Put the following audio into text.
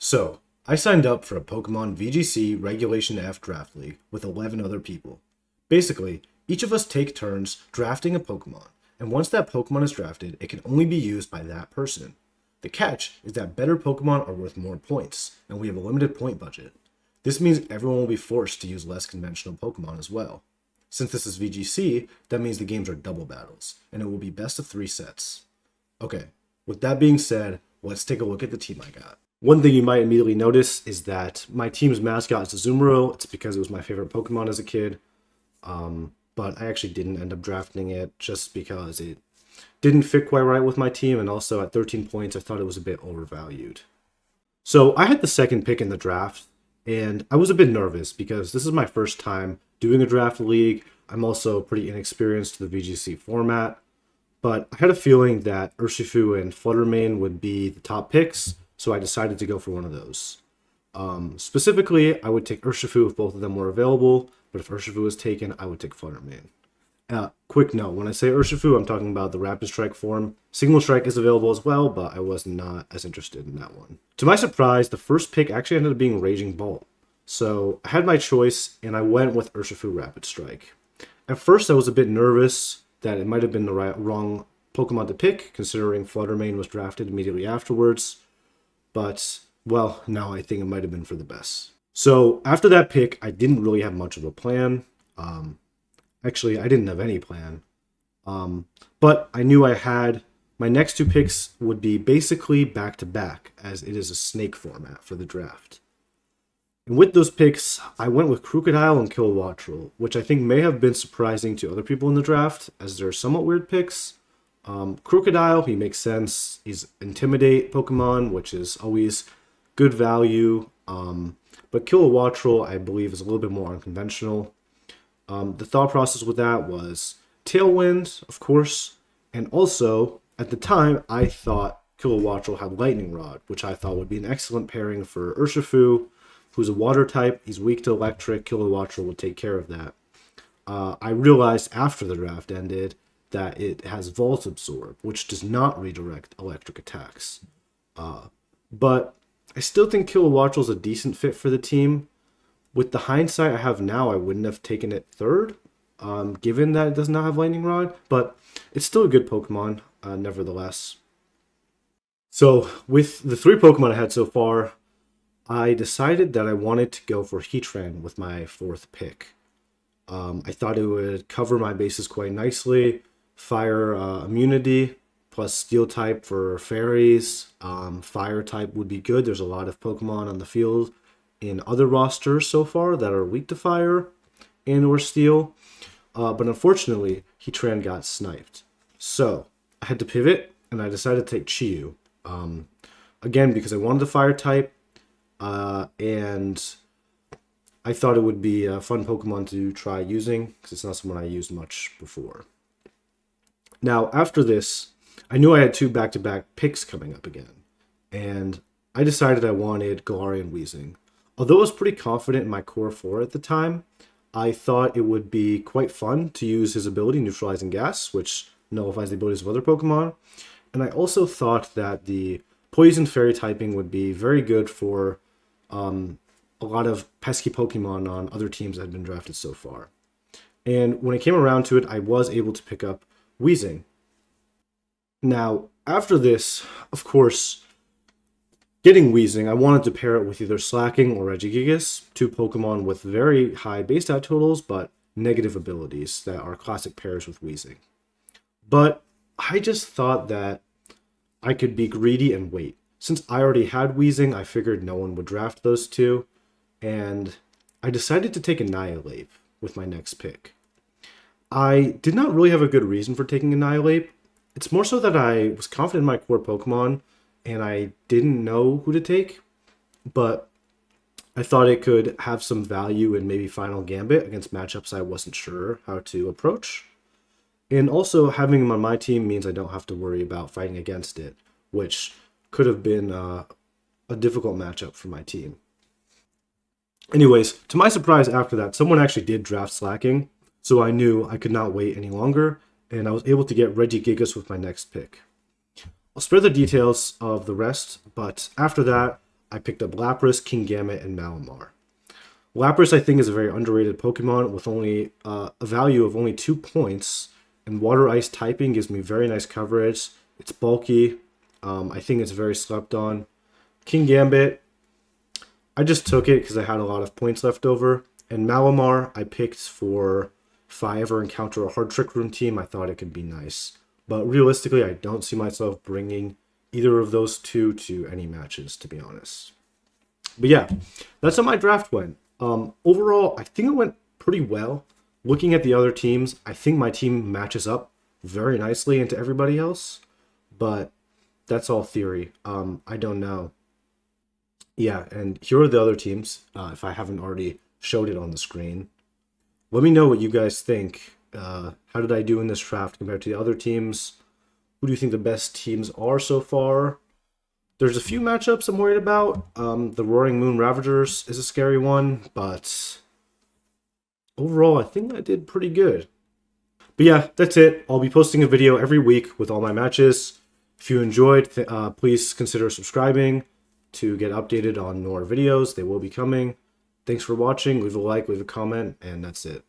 So, I signed up for a Pokemon VGC Regulation F Draft League with 11 other people. Basically, each of us take turns drafting a Pokemon, and once that Pokemon is drafted, it can only be used by that person. The catch is that better Pokemon are worth more points, and we have a limited point budget. This means everyone will be forced to use less conventional Pokemon as well. Since this is VGC, that means the games are double battles, and it will be best of 3 sets. Okay, with that being said, let's take a look at the team I got. One thing you might immediately notice is that my team's mascot is Azumarill. It's because it was my favorite Pokemon as a kid, but I actually didn't end up drafting it just because it didn't fit quite right with my team, and also at 13 points, I thought it was a bit overvalued. So I had the second pick in the draft, and I was a bit nervous because this is my first time doing a draft league. I'm also pretty inexperienced to the VGC format, but I had a feeling that Urshifu and Fluttermane would be the top picks, so I decided to go for one of those. Specifically, I would take Urshifu if both of them were available, but if Urshifu was taken, I would take Fluttermane. Quick note, when I say Urshifu, I'm talking about the Rapid-Strike form. Single Strike is available as well, but I was not as interested in that one. To my surprise, the first pick actually ended up being Raging Bolt. So I had my choice, and I went with Urshifu-Rapid-Strike. At first, I was a bit nervous that it might have been the wrong Pokemon to pick, considering Fluttermane was drafted immediately afterwards. But, well, now I think it might have been for the best. So after that pick, I didn't really have much of a plan. Actually, I didn't have any plan. But I knew I had my next 2 picks would be basically back-to-back, as it is a snake format for the draft. And with those picks, I went with Krookodile and Kilowattrel, which I think may have been surprising to other people in the draft, as they're somewhat weird picks. Krookodile, he makes sense. He's Intimidate Pokemon, which is always good value. But Kilowattrel, I believe, is a little bit more unconventional. The thought process with that was Tailwind, of course, and also, at the time, I thought Kilowattrel had Lightning Rod, which I thought would be an excellent pairing for Urshifu, who's a water type. He's weak to electric. Kilowattrel would take care of that. I realized after the draft ended that it has Volt Absorb, which does not redirect electric attacks. But I still think Kilowattrel is a decent fit for the team. With the hindsight I have now, I wouldn't have taken it third, given that it does not have Lightning Rod, but it's still a good Pokemon, nevertheless. So, with the 3 Pokemon I had so far, I decided that I wanted to go for Heatran with my 4th pick. I thought it would cover my bases quite nicely. Fire immunity, plus Steel type for fairies. Fire type would be good. There's a lot of Pokemon on the field in other rosters so far that are weak to fire and or steel. But unfortunately, Heatran got sniped. So I had to pivot, and I decided to take Chiyu. Again, because I wanted the fire type, and I thought it would be a fun Pokemon to try using, because it's not someone I used much before. Now, after this, I knew I had 2 back-to-back picks coming up again, and I decided I wanted Galarian Weezing. Although I was pretty confident in my core 4 at the time, I thought it would be quite fun to use his ability, Neutralizing Gas, which nullifies the abilities of other Pokemon. And I also thought that the Poison Fairy typing would be very good for a lot of pesky Pokemon on other teams that had been drafted so far. And when it came around to it, I was able to pick up Weezing. Now, after this, of course, getting Weezing, I wanted to pair it with either Slacking or Regigigas, 2 Pokemon with very high base stat totals, but negative abilities that are classic pairs with Weezing. But I just thought that I could be greedy and wait. Since I already had Weezing, I figured no one would draft those 2, and I decided to take Annihilate with my next pick. I did not really have a good reason for taking Annihilate. It's more so that I was confident in my core Pokemon, and I didn't know who to take, but I thought it could have some value in maybe Final Gambit against matchups I wasn't sure how to approach. And also, having him on my team means I don't have to worry about fighting against it, which could have been a difficult matchup for my team. Anyways, to my surprise after that, someone actually did draft Slacking, so I knew I could not wait any longer, and I was able to get Regigigas with my next pick. I'll spare the details of the rest, but after that, I picked up Lapras, Kingambit, and Malamar. Lapras, I think, is a very underrated Pokemon with only a value of only 2 points, and Water Ice typing gives me very nice coverage. It's bulky. I think it's very slept on. Kingambit, I just took it because I had a lot of points left over. And Malamar, I picked for if I ever encounter a hard Trick Room team, I thought it could be nice. But realistically, I don't see myself bringing either of those two to any matches, to be honest. But yeah, that's how my draft went. Overall, I think it went pretty well. Looking at the other teams, I think my team matches up very nicely into everybody else. But that's all theory. I don't know. Yeah, and here are the other teams, if I haven't already showed it on the screen. Let me know what you guys think. How did I do in this draft compared to the other teams? Who do you think the best teams are so far? There's a few matchups I'm worried about. The Roaring Moon Ravagers is a scary one, but overall, I think I did pretty good. But yeah, that's it. I'll be posting a video every week with all my matches. If you enjoyed, please consider subscribing to get updated on more videos. They will be coming. Thanks for watching. Leave a like, leave a comment, and that's it.